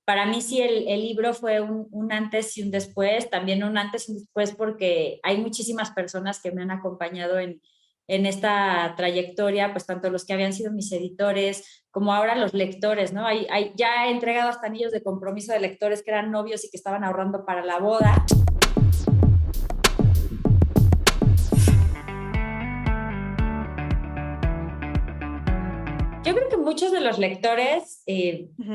para mí sí el libro fue un antes y un después, también un antes y un después porque hay muchísimas personas que me han acompañado en esta trayectoria, pues tanto los que habían sido mis editores como ahora los lectores, ¿no? Ya he entregado hasta anillos de compromiso de lectores que eran novios y que estaban ahorrando para la boda. Yo creo que muchos de los lectores,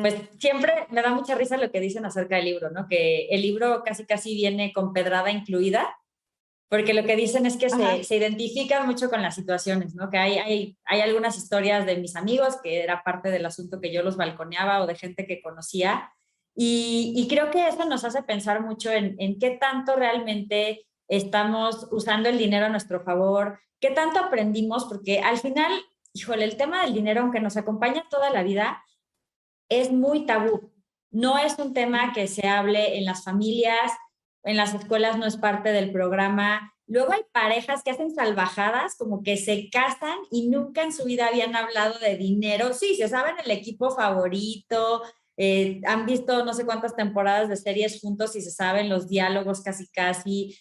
pues siempre me da mucha risa lo que dicen acerca del libro, ¿no? Que el libro casi casi viene con pedrada incluida, porque lo que dicen es que se identifican mucho con las situaciones, ¿no? Que hay algunas historias de mis amigos, que era parte del asunto que yo los balconeaba o de gente que conocía, y creo que eso nos hace pensar mucho en qué tanto realmente estamos usando el dinero a nuestro favor, qué tanto aprendimos, porque al final, híjole, el tema del dinero, aunque nos acompaña toda la vida, es muy tabú. No es un tema que se hable en las familias, en las escuelas no es parte del programa. Luego hay parejas que hacen salvajadas, como que se casan y nunca en su vida habían hablado de dinero. Sí, se saben el equipo favorito, han visto no sé cuántas temporadas de series juntos y se saben los diálogos casi casi,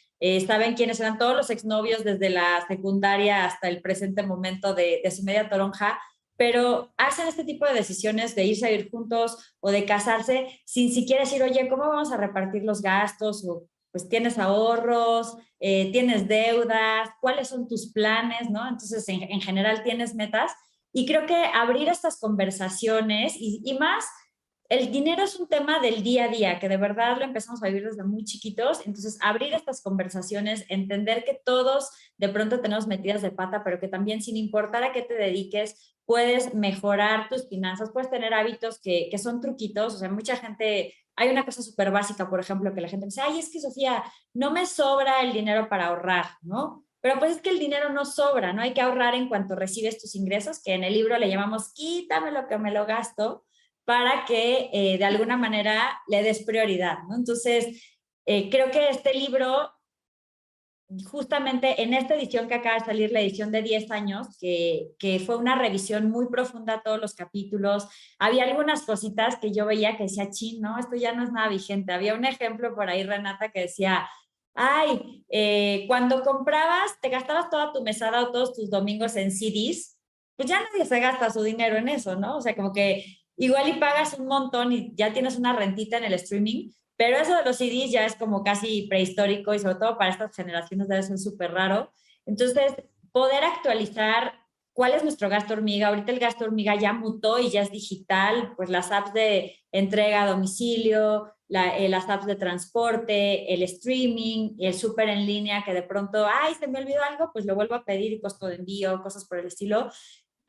saben quiénes eran todos los exnovios desde la secundaria hasta el presente momento de su media toronja, pero hacen este tipo de decisiones de irse a vivir juntos o de casarse sin siquiera decir, oye, ¿cómo vamos a repartir los gastos? O pues tienes ahorros, tienes deudas, ¿cuáles son tus planes? ¿No? Entonces, en general tienes metas. Y creo que abrir estas conversaciones y más, el dinero es un tema del día a día, que de verdad lo empezamos a vivir desde muy chiquitos. Entonces, abrir estas conversaciones, entender que todos de pronto tenemos metidas de pata, pero que también sin importar a qué te dediques, puedes mejorar tus finanzas, puedes tener hábitos que son truquitos. O sea, mucha gente, hay una cosa súper básica, por ejemplo, que la gente dice, ay, es que Sofía, no me sobra el dinero para ahorrar, ¿no? Pero pues es que el dinero no sobra, ¿no? Hay que ahorrar en cuanto recibes tus ingresos, que en el libro le llamamos quítame lo que me lo gasto, para que de alguna manera le des prioridad, ¿no? Entonces, creo que este libro, justamente en esta edición que acaba de salir, la edición de 10 años, que fue una revisión muy profunda a todos los capítulos, había algunas cositas que yo veía que decía, chin, no, esto ya no es nada vigente. Había un ejemplo por ahí, Renata, que decía, ay, cuando comprabas, te gastabas toda tu mesada o todos tus domingos en CDs, pues ya nadie se gasta su dinero en eso, ¿no? O sea, como que igual y pagas un montón y ya tienes una rentita en el streaming, pero eso de los CDs ya es como casi prehistórico y sobre todo para estas generaciones debe ser súper raro. Entonces, poder actualizar cuál es nuestro gasto hormiga. Ahorita el gasto hormiga ya mutó y ya es digital, pues las apps de entrega a domicilio, las apps de transporte, el streaming, el súper en línea, que de pronto, ay, se me olvidó algo, pues lo vuelvo a pedir y costo de envío, cosas por el estilo.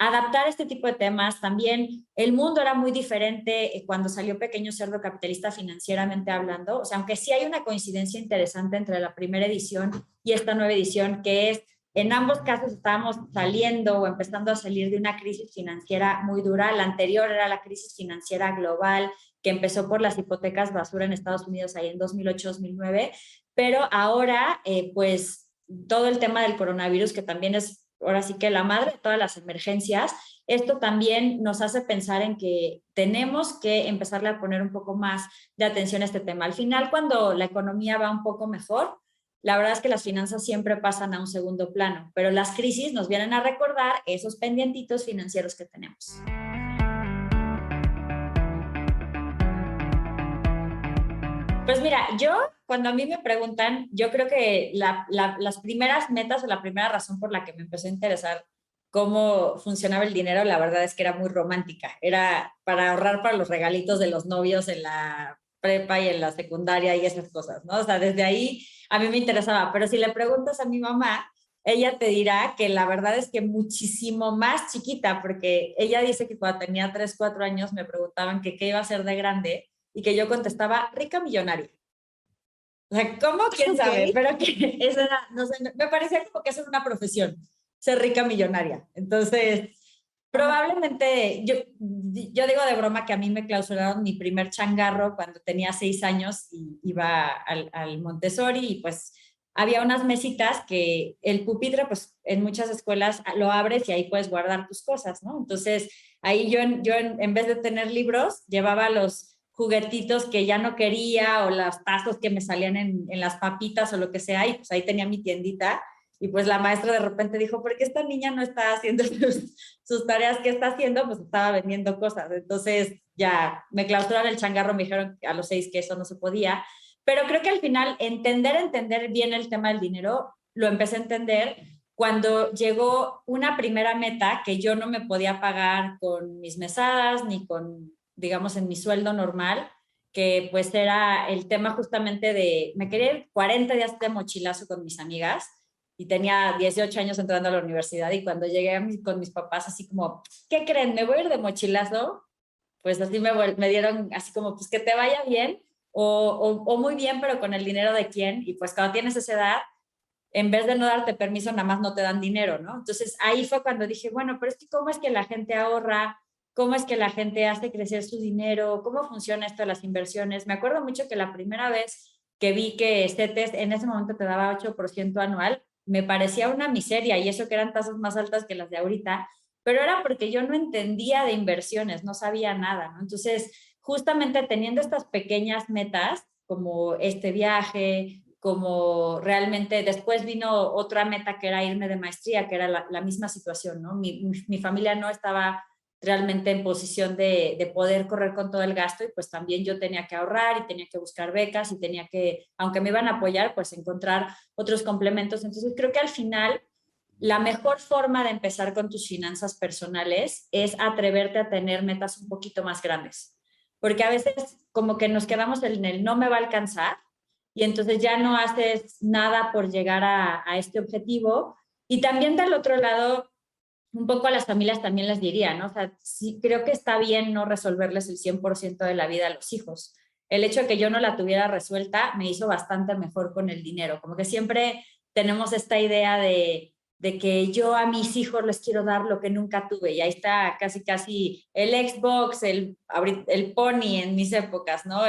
Adaptar este tipo de temas. También el mundo era muy diferente cuando salió Pequeño Cerdo Capitalista financieramente hablando. O sea, aunque sí hay una coincidencia interesante entre la primera edición y esta nueva edición, que es, en ambos casos estábamos saliendo o empezando a salir de una crisis financiera muy dura. La anterior era la crisis financiera global, que empezó por las hipotecas basura en Estados Unidos ahí en 2008-2009, pero ahora, pues, todo el tema del coronavirus, que también es ahora sí que la madre de todas las emergencias, esto también nos hace pensar en que tenemos que empezarle a poner un poco más de atención a este tema. Al final, cuando la economía va un poco mejor, la verdad es que las finanzas siempre pasan a un segundo plano, pero las crisis nos vienen a recordar esos pendientitos financieros que tenemos. Pues mira, yo cuando a mí me preguntan, yo creo que las primeras metas o la primera razón por la que me empezó a interesar cómo funcionaba el dinero, la verdad es que era muy romántica. Era para ahorrar para los regalitos de los novios en la prepa y en la secundaria y esas cosas, ¿no? O sea, desde ahí a mí me interesaba. Pero si le preguntas a mi mamá, ella te dirá que la verdad es que muchísimo más chiquita, porque ella dice que cuando tenía 3, 4 años me preguntaban que qué iba a ser de grande y que yo contestaba rica millonaria. O sea, ¿cómo? ¿Quién sabe? Ok. Pero que esa era, no sé, me parecía como que eso era una profesión, ser rica millonaria. Entonces, Ajá. probablemente, yo digo de broma que a mí me clausuraron mi primer changarro cuando tenía 6 años y iba al Montessori y pues había unas mesitas que el pupitre, pues en muchas escuelas lo abres y ahí puedes guardar tus cosas, ¿no? Entonces, ahí yo en vez de tener libros, llevaba los juguetitos que ya no quería o los tazos que me salían en las papitas o lo que sea, y pues ahí tenía mi tiendita. Y pues la maestra de repente dijo, ¿por qué esta niña no está haciendo sus tareas? ¿Qué está haciendo? Pues estaba vendiendo cosas. Entonces ya me clausuraron el changarro, me dijeron a los 6 que eso no se podía. Pero creo que al final entender bien el tema del dinero, lo empecé a entender cuando llegó una primera meta que yo no me podía pagar con mis mesadas ni con, digamos, en mi sueldo normal, que pues era el tema justamente de, me quería ir 40 días de mochilazo con mis amigas y tenía 18 años entrando a la universidad y cuando llegué con mis papás así como, ¿qué creen? ¿Me voy a ir de mochilazo? Pues así me dieron así como, pues que te vaya bien o muy bien, pero con el dinero de quién. Y pues cuando tienes esa edad, en vez de no darte permiso, nada más no te dan dinero, ¿no? Entonces ahí fue cuando dije, bueno, pero es que cómo es que la gente ahorra, cómo es que la gente hace crecer su dinero, cómo funciona esto de las inversiones. Me acuerdo mucho que la primera vez que vi que CETES en ese momento te daba 8% anual, me parecía una miseria y eso que eran tasas más altas que las de ahorita, pero era porque yo no entendía de inversiones, no sabía nada, ¿no? Entonces, justamente teniendo estas pequeñas metas, como este viaje, como realmente después vino otra meta que era irme de maestría, que era la misma situación, ¿no? Mi familia no estaba realmente en posición de poder correr con todo el gasto y pues también yo tenía que ahorrar y tenía que buscar becas y tenía que, aunque me iban a apoyar, pues encontrar otros complementos. Entonces creo que al final la mejor forma de empezar con tus finanzas personales es atreverte a tener metas un poquito más grandes, porque a veces como que nos quedamos en el no me va a alcanzar y entonces ya no haces nada por llegar a este objetivo. Y también del otro lado, un poco a las familias también les diría, ¿no? O sea, sí, creo que está bien no resolverles el 100% de la vida a los hijos. El hecho de que yo no la tuviera resuelta me hizo bastante mejor con el dinero. Como que siempre tenemos esta idea de que yo a mis hijos les quiero dar lo que nunca tuve. Y ahí está casi, casi el Xbox, el Pony en mis épocas, ¿no?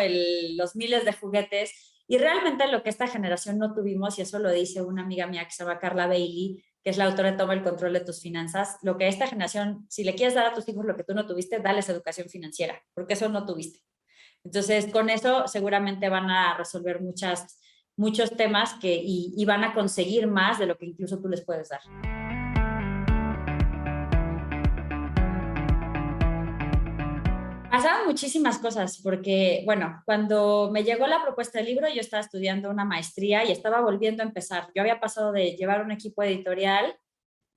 Los miles de juguetes. Y realmente lo que esta generación no tuvimos, y eso lo dice una amiga mía que se llama Carla Bailey, que es la autora de Toma el control de tus finanzas, lo que esta generación, si le quieres dar a tus hijos lo que tú no tuviste, dales educación financiera, porque eso no tuviste. Entonces, con eso seguramente van a resolver muchos temas y van a conseguir más de lo que incluso tú les puedes dar. Pasaban muchísimas cosas porque, bueno, cuando me llegó la propuesta del libro, yo estaba estudiando una maestría y estaba volviendo a empezar. Yo había pasado de llevar un equipo editorial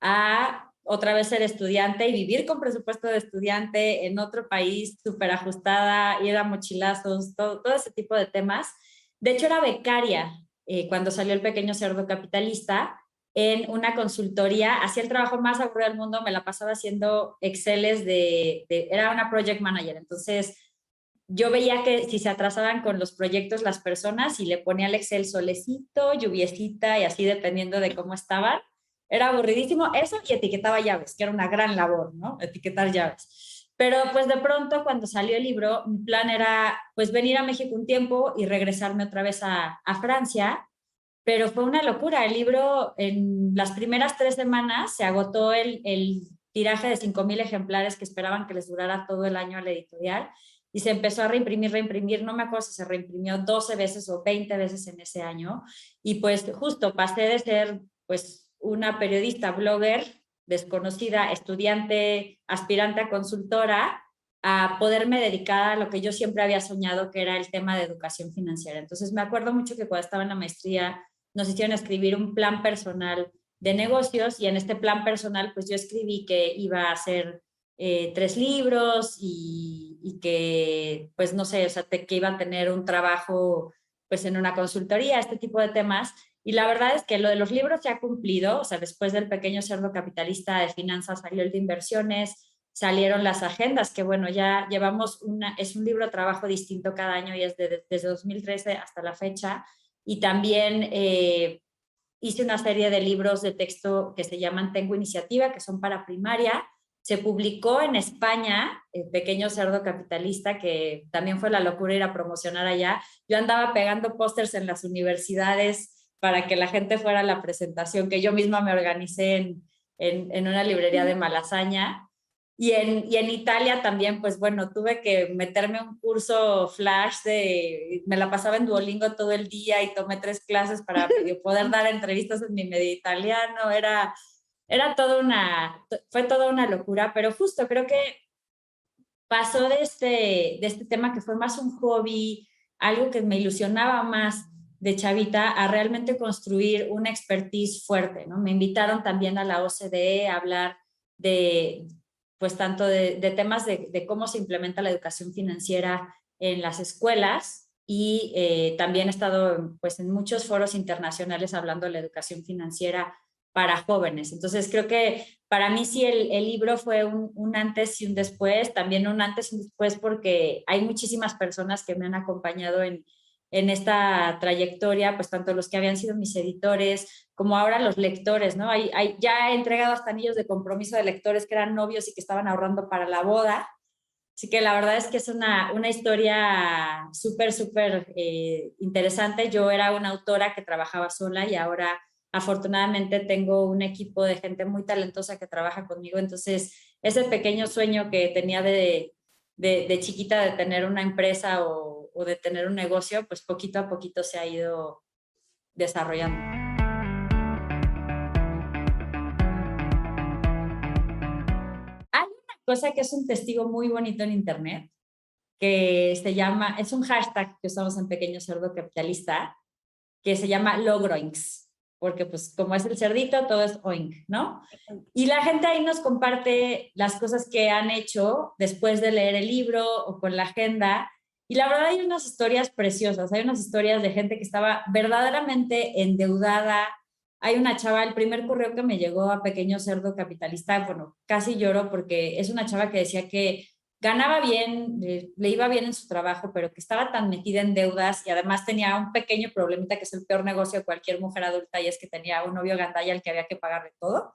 a otra vez ser estudiante y vivir con presupuesto de estudiante en otro país, súper ajustada, ir a mochilazos, todo ese tipo de temas. De hecho, era becaria cuando salió El Pequeño Cerdo Capitalista en una consultoría, hacía el trabajo más aburrido del mundo, me la pasaba haciendo Exceles era una project manager, entonces yo veía que si se atrasaban con los proyectos las personas y le ponía al Excel solecito, lluviecita y así dependiendo de cómo estaban, era aburridísimo eso y etiquetaba llaves, que era una gran labor, ¿no? Etiquetar llaves. Pero pues de pronto cuando salió el libro, mi plan era pues venir a México un tiempo y regresarme otra vez a Francia, pero fue una locura. El libro en las primeras 3 semanas se agotó el tiraje de 5,000 ejemplares que esperaban que les durara todo el año a la editorial y se empezó a reimprimir, no me acuerdo si se reimprimió 12 veces o 20 veces en ese año y pues justo pasé de ser pues una periodista, blogger, desconocida, estudiante, aspirante a consultora, a poderme dedicar a lo que yo siempre había soñado, que era el tema de educación financiera. Entonces me acuerdo mucho que cuando estaba en la maestría nos hicieron escribir un plan personal de negocios y en este plan personal pues yo escribí que iba a hacer 3 libros y que pues no sé, o sea, que iba a tener un trabajo pues en una consultoría, este tipo de temas. Y la verdad es que lo de los libros se ha cumplido, o sea, después del Pequeño Cerdo Capitalista de finanzas salió el de inversiones, salieron las agendas, que bueno, ya llevamos es un libro de trabajo distinto cada año y es desde 2013 hasta la fecha. Y también hice una serie de libros de texto que se llaman Tengo Iniciativa, que son para primaria. Se publicó en España, El Pequeño Cerdo Capitalista, que también fue la locura ir a promocionar allá. Yo andaba pegando pósters en las universidades para que la gente fuera a la presentación, que yo misma me organicé en una librería de Malasaña. Y en Italia también, pues bueno, tuve que meterme a un curso flash me la pasaba en Duolingo todo el día y tomé 3 clases para medio poder dar entrevistas en mi medio italiano. Fue toda una locura, pero justo creo que pasó de este tema que fue más un hobby, algo que me ilusionaba más de chavita, a realmente construir una expertise fuerte, ¿no? Me invitaron también a la OCDE a hablar de, pues tanto de temas de cómo se implementa la educación financiera en las escuelas y también he estado pues en muchos foros internacionales hablando de la educación financiera para jóvenes. Entonces creo que para mí sí el libro fue un antes y un después, también un antes y un después porque hay muchísimas personas que me han acompañado en esta trayectoria, pues tanto los que habían sido mis editores como ahora los lectores, ¿no? Ya he entregado hasta anillos de compromiso de lectores que eran novios y que estaban ahorrando para la boda. Así que la verdad es que es una historia súper, súper interesante. Yo era una autora que trabajaba sola y ahora afortunadamente tengo un equipo de gente muy talentosa que trabaja conmigo. Entonces, ese pequeño sueño que tenía de chiquita de tener una empresa o de tener un negocio, pues poquito a poquito se ha ido desarrollando. Hay una cosa que es un testigo muy bonito en Internet, que se llama, es un hashtag que usamos en Pequeño Cerdo Capitalista, que se llama logroinks, porque pues como es el cerdito, todo es oink, ¿no? Y la gente ahí nos comparte las cosas que han hecho después de leer el libro o con la agenda. Y la verdad hay unas historias preciosas, hay unas historias de gente que estaba verdaderamente endeudada. Hay una chava, el primer correo que me llegó a Pequeño Cerdo Capitalista, bueno, casi lloro porque es una chava que decía que ganaba bien, le iba bien en su trabajo, pero que estaba tan metida en deudas y además tenía un pequeño problemita que es el peor negocio de cualquier mujer adulta y es que tenía un novio gandalla al que había que pagarle todo.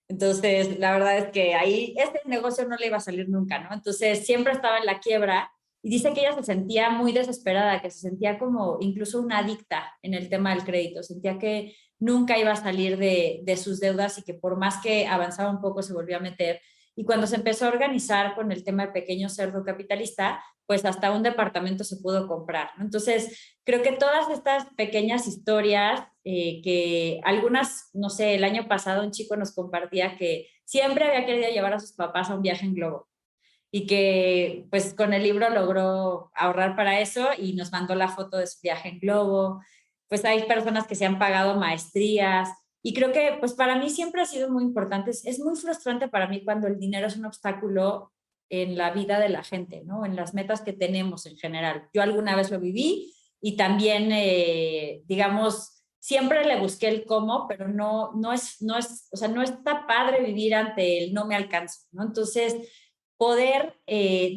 Entonces, la verdad es que ahí este negocio no le iba a salir nunca, ¿no? Entonces, siempre estaba en la quiebra y dice que ella se sentía muy desesperada, que se sentía como incluso una adicta en el tema del crédito, sentía que nunca iba a salir de sus deudas y que por más que avanzaba un poco se volvía a meter. Y cuando se empezó a organizar con el tema de Pequeño Cerdo Capitalista, pues hasta un departamento se pudo comprar, ¿no? Entonces, creo que todas estas pequeñas historias, que algunas, no sé, el año pasado un chico nos compartía que siempre había querido llevar a sus papás a un viaje en globo y que pues con el libro logró ahorrar para eso y nos mandó la foto de su viaje en globo. Pues hay personas que se han pagado maestrías y creo que pues para mí siempre ha sido muy importante. Es muy frustrante para mí cuando el dinero es un obstáculo en la vida de la gente, ¿no? En las metas que tenemos en general. Yo alguna vez lo viví y también, digamos, siempre le busqué el cómo, pero o sea, no está padre vivir ante el no me alcanza, ¿no? Entonces, poder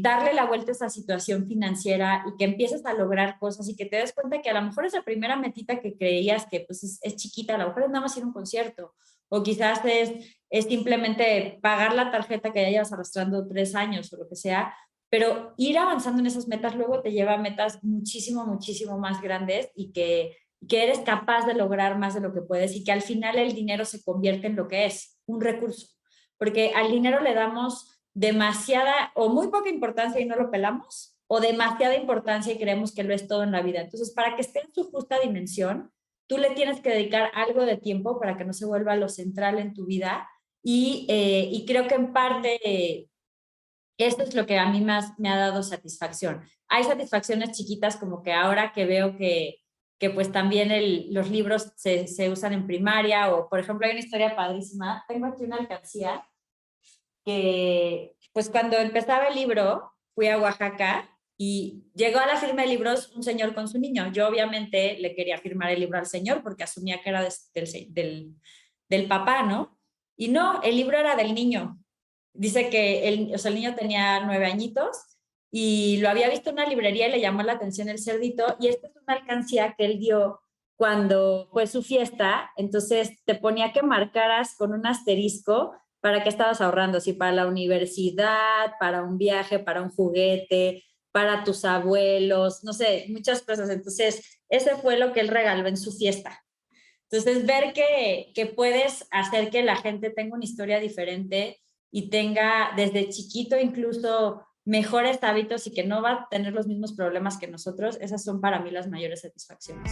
darle la vuelta a esa situación financiera y que empieces a lograr cosas y que te des cuenta que a lo mejor esa primera metita que creías que pues es chiquita, a lo mejor es nada más ir a un concierto o quizás es simplemente pagar la tarjeta que ya llevas arrastrando 3 años o lo que sea, pero ir avanzando en esas metas luego te lleva a metas muchísimo, muchísimo más grandes y que eres capaz de lograr más de lo que puedes y que al final el dinero se convierte en lo que es, un recurso, porque al dinero le damos demasiada o muy poca importancia y no lo pelamos, o demasiada importancia y creemos que lo es todo en la vida. Entonces, para que esté en su justa dimensión, tú le tienes que dedicar algo de tiempo para que no se vuelva lo central en tu vida. Y creo que en parte esto es lo que a mí más me ha dado satisfacción. Hay satisfacciones chiquitas como que ahora que veo que pues también los libros se usan en primaria o, por ejemplo, hay una historia padrísima. Tengo aquí una alcancía que pues cuando empezaba el libro fui a Oaxaca y llegó a la firma de libros un señor con su niño. Yo obviamente le quería firmar el libro al señor porque asumía que era del papá, ¿no? Y no, el libro era del niño. Dice que o sea, el niño tenía 9 añitos y lo había visto en una librería y le llamó la atención el cerdito y esta es una alcancía que él dio cuando fue su fiesta, entonces te ponía que marcaras con un asterisco para qué estabas ahorrando, si para la universidad, para un viaje, para un juguete, para tus abuelos, no sé, muchas cosas. Entonces, ese fue lo que él regaló en su fiesta. Entonces, ver que puedes hacer que la gente tenga una historia diferente y tenga desde chiquito incluso mejores hábitos y que no va a tener los mismos problemas que nosotros, esas son para mí las mayores satisfacciones.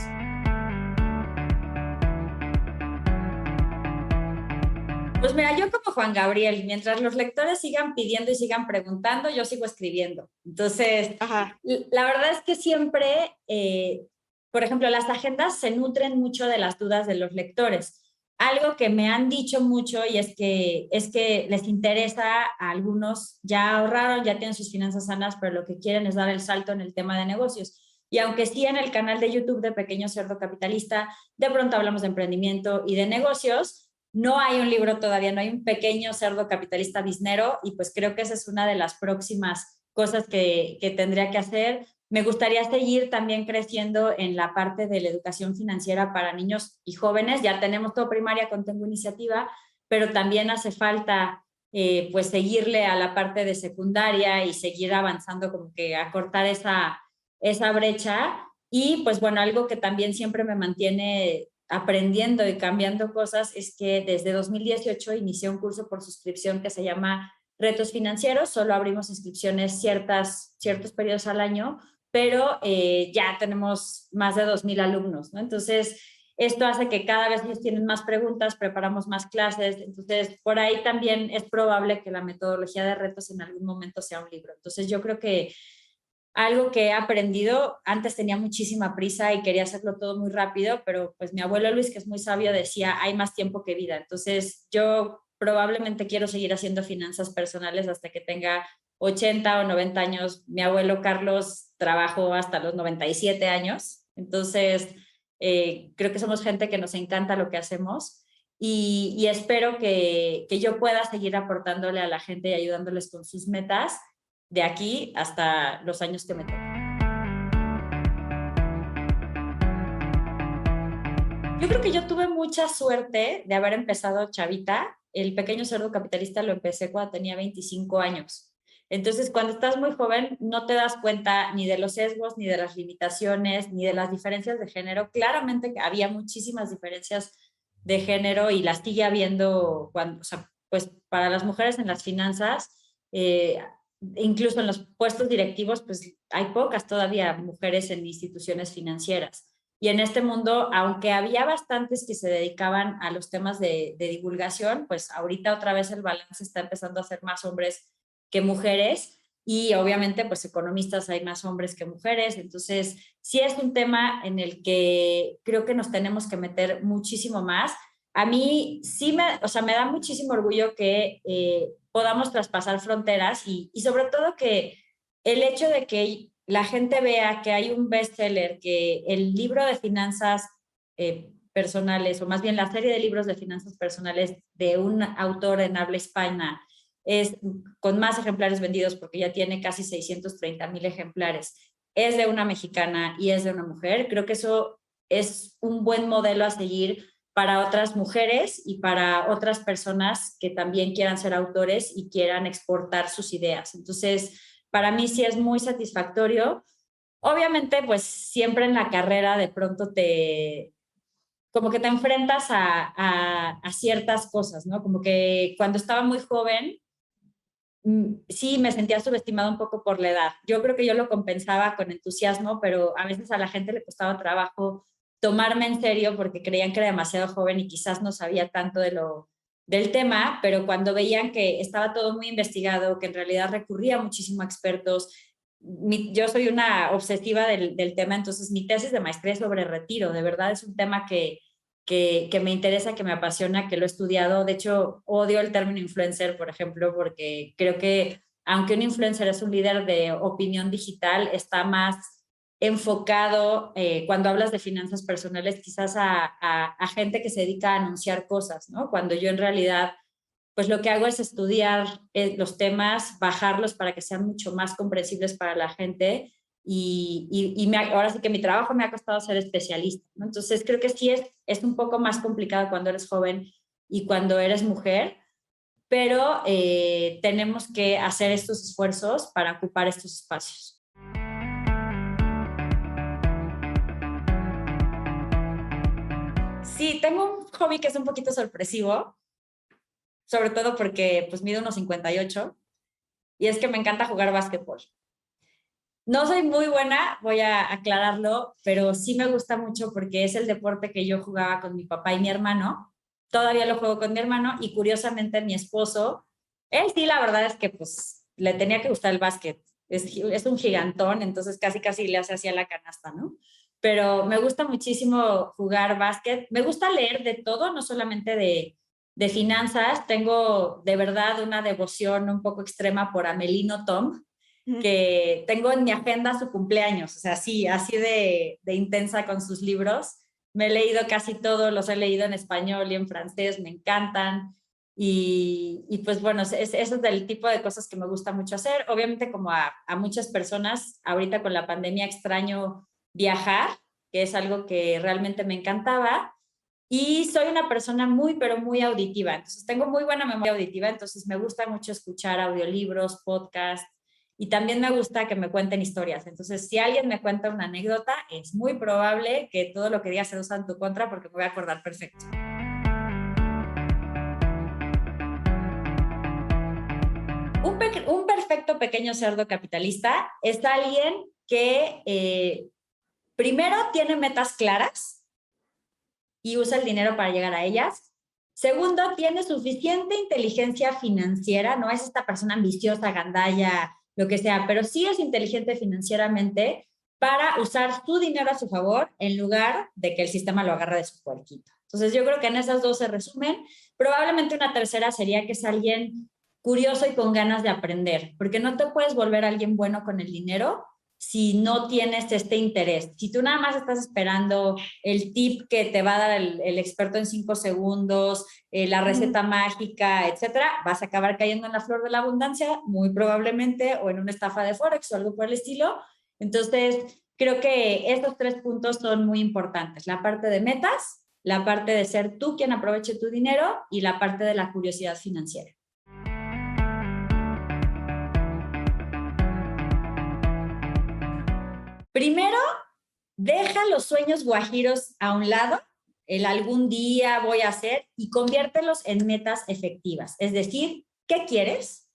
Pues mira, yo como Juan Gabriel, mientras los lectores sigan pidiendo y sigan preguntando, yo sigo escribiendo. Entonces, la verdad es que siempre, por ejemplo, las agendas se nutren mucho de las dudas de los lectores. Algo que me han dicho mucho y es que les interesa a algunos, ya ahorraron, ya tienen sus finanzas sanas, pero lo que quieren es dar el salto en el tema de negocios. Y aunque sí en el canal de YouTube de Pequeño Cerdo Capitalista, de pronto hablamos de emprendimiento y de negocios, no hay un libro todavía, no hay un Pequeño Cerdo Capitalista biznero y pues creo que esa es una de las próximas cosas que tendría que hacer. Me gustaría seguir también creciendo en la parte de la educación financiera para niños y jóvenes. Ya tenemos todo primaria con Tengo Iniciativa, pero también hace falta pues seguirle a la parte de secundaria y seguir avanzando como que a cortar esa brecha. Y pues bueno, algo que también siempre me mantiene aprendiendo y cambiando cosas es que desde 2018 inicié un curso por suscripción que se llama Retos Financieros. Solo abrimos inscripciones ciertos periodos al año, pero ya tenemos más de 2,000 alumnos, ¿no? Entonces, esto hace que cada vez ellos tienen más preguntas, preparamos más clases. Entonces, por ahí también es probable que la metodología de retos en algún momento sea un libro. Entonces, yo creo que algo que he aprendido, antes tenía muchísima prisa y quería hacerlo todo muy rápido, pero pues mi abuelo Luis, que es muy sabio, decía, hay más tiempo que vida. Entonces yo probablemente quiero seguir haciendo finanzas personales hasta que tenga 80 o 90 años. Mi abuelo Carlos trabajó hasta los 97 años. Entonces creo que somos gente que nos encanta lo que hacemos y espero que yo pueda seguir aportándole a la gente y ayudándoles con sus metas de aquí hasta los años que me tocan. Yo creo que yo tuve mucha suerte de haber empezado chavita. El Pequeño Cerdo Capitalista lo empecé cuando tenía 25 años. Entonces, cuando estás muy joven, no te das cuenta ni de los sesgos, ni de las limitaciones, ni de las diferencias de género. Claramente había muchísimas diferencias de género y las sigue habiendo cuando, o sea, pues para las mujeres en las finanzas, incluso en los puestos directivos, pues hay pocas todavía mujeres en instituciones financieras. Y en este mundo, aunque había bastantes que se dedicaban a los temas de divulgación, pues ahorita otra vez el balance está empezando a ser más hombres que mujeres y obviamente pues economistas hay más hombres que mujeres. Entonces sí es un tema en el que creo que nos tenemos que meter muchísimo más. A mí sí me da muchísimo orgullo que podamos traspasar fronteras y sobre todo que el hecho de que la gente vea que hay un bestseller, que el libro de finanzas personales, o más bien la serie de libros de finanzas personales de un autor en habla hispana es con más ejemplares vendidos porque ya tiene casi 630,000 ejemplares, es de una mexicana y es de una mujer. Creo que eso es un buen modelo a seguir para otras mujeres y para otras personas que también quieran ser autores y quieran exportar sus ideas. Entonces, para mí sí es muy satisfactorio. Obviamente, pues siempre en la carrera de pronto como que te enfrentas a ciertas cosas, ¿no? Como que cuando estaba muy joven, sí me sentía subestimada un poco por la edad. Yo creo que yo lo compensaba con entusiasmo, pero a veces a la gente le costaba trabajo tomarme en serio porque creían que era demasiado joven y quizás no sabía tanto del tema, pero cuando veían que estaba todo muy investigado, que en realidad recurría muchísimo a expertos, yo soy una obsesiva del tema, entonces mi tesis de maestría es sobre retiro. De verdad es un tema que me interesa, que me apasiona, que lo he estudiado. De hecho, odio el término influencer, por ejemplo, porque creo que aunque un influencer es un líder de opinión digital, está más enfocado, cuando hablas de finanzas personales, quizás a gente que se dedica a anunciar cosas, ¿no? Cuando yo en realidad, pues lo que hago es estudiar los temas, bajarlos para que sean mucho más comprensibles para la gente ahora sí que mi trabajo me ha costado ser especialista, ¿no? Entonces creo que sí es un poco más complicado cuando eres joven y cuando eres mujer, pero tenemos que hacer estos esfuerzos para ocupar estos espacios. Sí, tengo un hobby que es un poquito sorpresivo. sobre todo porque pues mido 1,58 y es que me encanta jugar básquetbol. No soy muy buena, voy a aclararlo, pero sí me gusta mucho porque es el deporte que yo jugaba con mi papá y mi hermano. Todavía lo juego con mi hermano y curiosamente mi esposo, él sí, la verdad es que pues le tenía que gustar el básquet. Es un gigantón, entonces casi le hace así a la canasta, ¿no? Pero me gusta muchísimo jugar básquet. Me gusta leer de todo, no solamente de finanzas. Tengo de verdad una devoción un poco extrema por Amelino Tom, que tengo en mi agenda su cumpleaños, o sea, sí, así de intensa con sus libros. Me he leído casi todos, los he leído en español y en francés, me encantan. Y pues bueno, eso es del tipo de cosas que me gusta mucho hacer. Obviamente como a muchas personas, ahorita con la pandemia extraño viajar, que es algo que realmente me encantaba. Y soy una persona muy, pero muy auditiva. Entonces, tengo muy buena memoria auditiva, entonces me gusta mucho escuchar audiolibros, podcasts, y también me gusta que me cuenten historias. Entonces, si alguien me cuenta una anécdota, es muy probable que todo lo que diga se usa en tu contra porque me voy a acordar perfecto. Un perfecto pequeño cerdo capitalista es alguien que primero tiene metas claras y usa el dinero para llegar a ellas. Segundo, tiene suficiente inteligencia financiera, no es esta persona ambiciosa, gandalla, lo que sea, pero sí es inteligente financieramente para usar su dinero a su favor en lugar de que el sistema lo agarre de su puerquito. Entonces yo creo que en esas dos se resumen. Probablemente una tercera sería que es alguien curioso y con ganas de aprender, porque no te puedes volver alguien bueno con el dinero si no tienes este interés. Si tú nada más estás esperando el tip que te va a dar el experto en 5 segundos, la receta mágica, etcétera, vas a acabar cayendo en la flor de la abundancia, muy probablemente, o en una estafa de Forex o algo por el estilo. Entonces, creo que estos 3 puntos son muy importantes. La parte de metas, la parte de ser tú quien aproveche tu dinero y la parte de la curiosidad financiera. Primero, deja los sueños guajiros a un lado, el algún día voy a hacer, y conviértelos en metas efectivas. Es decir, ¿qué quieres?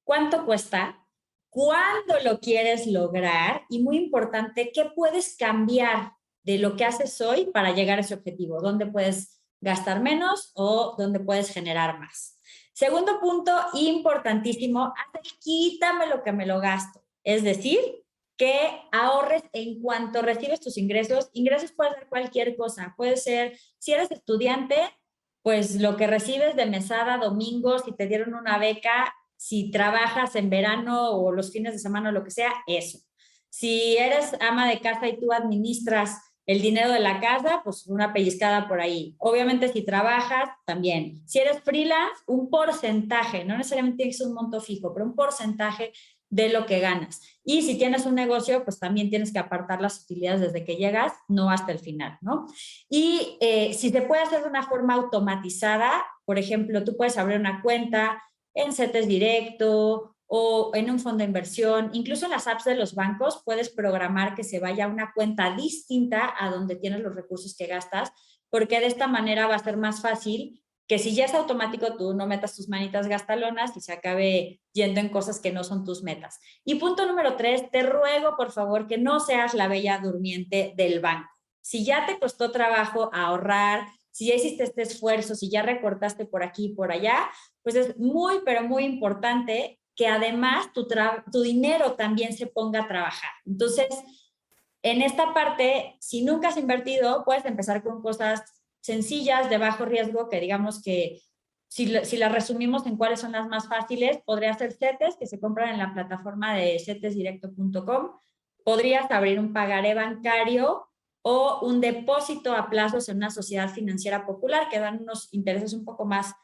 ¿Cuánto cuesta? ¿Cuándo lo quieres lograr? Y muy importante, ¿qué puedes cambiar de lo que haces hoy para llegar a ese objetivo? ¿Dónde puedes gastar menos o dónde puedes generar más? Segundo punto, importantísimo, quítame lo que me lo gasto. Es decir, que ahorres en cuanto recibes tus ingresos. Ingresos puede ser cualquier cosa. Puede ser, si eres estudiante, pues lo que recibes de mesada, domingos, si te dieron una beca, si trabajas en verano o los fines de semana o lo que sea, eso. Si eres ama de casa y tú administras el dinero de la casa, pues una pellizcada por ahí. Obviamente si trabajas, también. Si eres freelance, un porcentaje, no necesariamente tiene que ser un monto fijo, pero un porcentaje de lo que ganas. Y si tienes un negocio, pues también tienes que apartar las utilidades desde que llegas, no hasta el final, ¿no? Y si se puede hacer de una forma automatizada, por ejemplo, tú puedes abrir una cuenta en CETES Directo o en un fondo de inversión, incluso en las apps de los bancos puedes programar que se vaya a una cuenta distinta a donde tienes los recursos que gastas, porque de esta manera va a ser más fácil que si ya es automático, tú no metas tus manitas gastalonas y se acabe yendo en cosas que no son tus metas. Y punto número 3, te ruego por favor que no seas la bella durmiente del banco. Si ya te costó trabajo ahorrar, si ya hiciste este esfuerzo, si ya recortaste por aquí y por allá, pues es muy, pero muy importante que además tu dinero también se ponga a trabajar. Entonces, en esta parte, si nunca has invertido, puedes empezar con cosas sencillas, de bajo riesgo, que digamos que si las resumimos en cuáles son las más fáciles, podría ser CETES, que se compran en la plataforma de cetesdirecto.com. Podrías abrir un pagaré bancario o un depósito a plazos en una sociedad financiera popular que dan unos intereses un poco más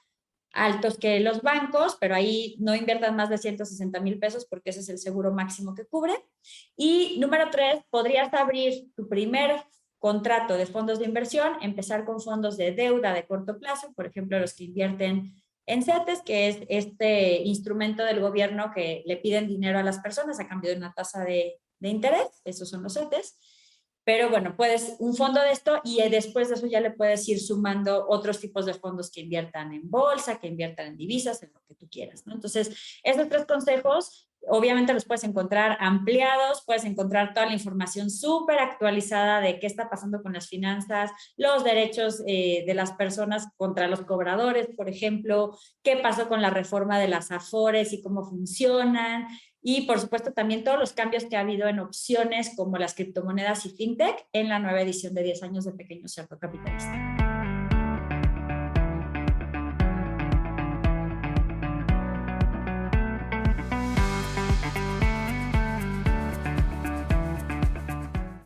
altos que los bancos, pero ahí no inviertan más de 160,000 pesos porque ese es el seguro máximo que cubre. Y número 3, podrías abrir tu primer contrato de fondos de inversión, empezar con fondos de deuda de corto plazo, por ejemplo, los que invierten en CETES, que es este instrumento del gobierno que le piden dinero a las personas a cambio de una tasa de interés, esos son los CETES. Pero bueno, puedes un fondo de esto y después de eso ya le puedes ir sumando otros tipos de fondos que inviertan en bolsa, que inviertan en divisas, en lo que tú quieras, ¿no? Entonces, esos 3 consejos, obviamente los puedes encontrar ampliados, puedes encontrar toda la información súper actualizada de qué está pasando con las finanzas, los derechos de las personas contra los cobradores, por ejemplo, qué pasó con la reforma de las Afores y cómo funcionan. Y por supuesto también todos los cambios que ha habido en opciones como las criptomonedas y fintech en la nueva edición de 10 años de Pequeño Cerdo Capitalista.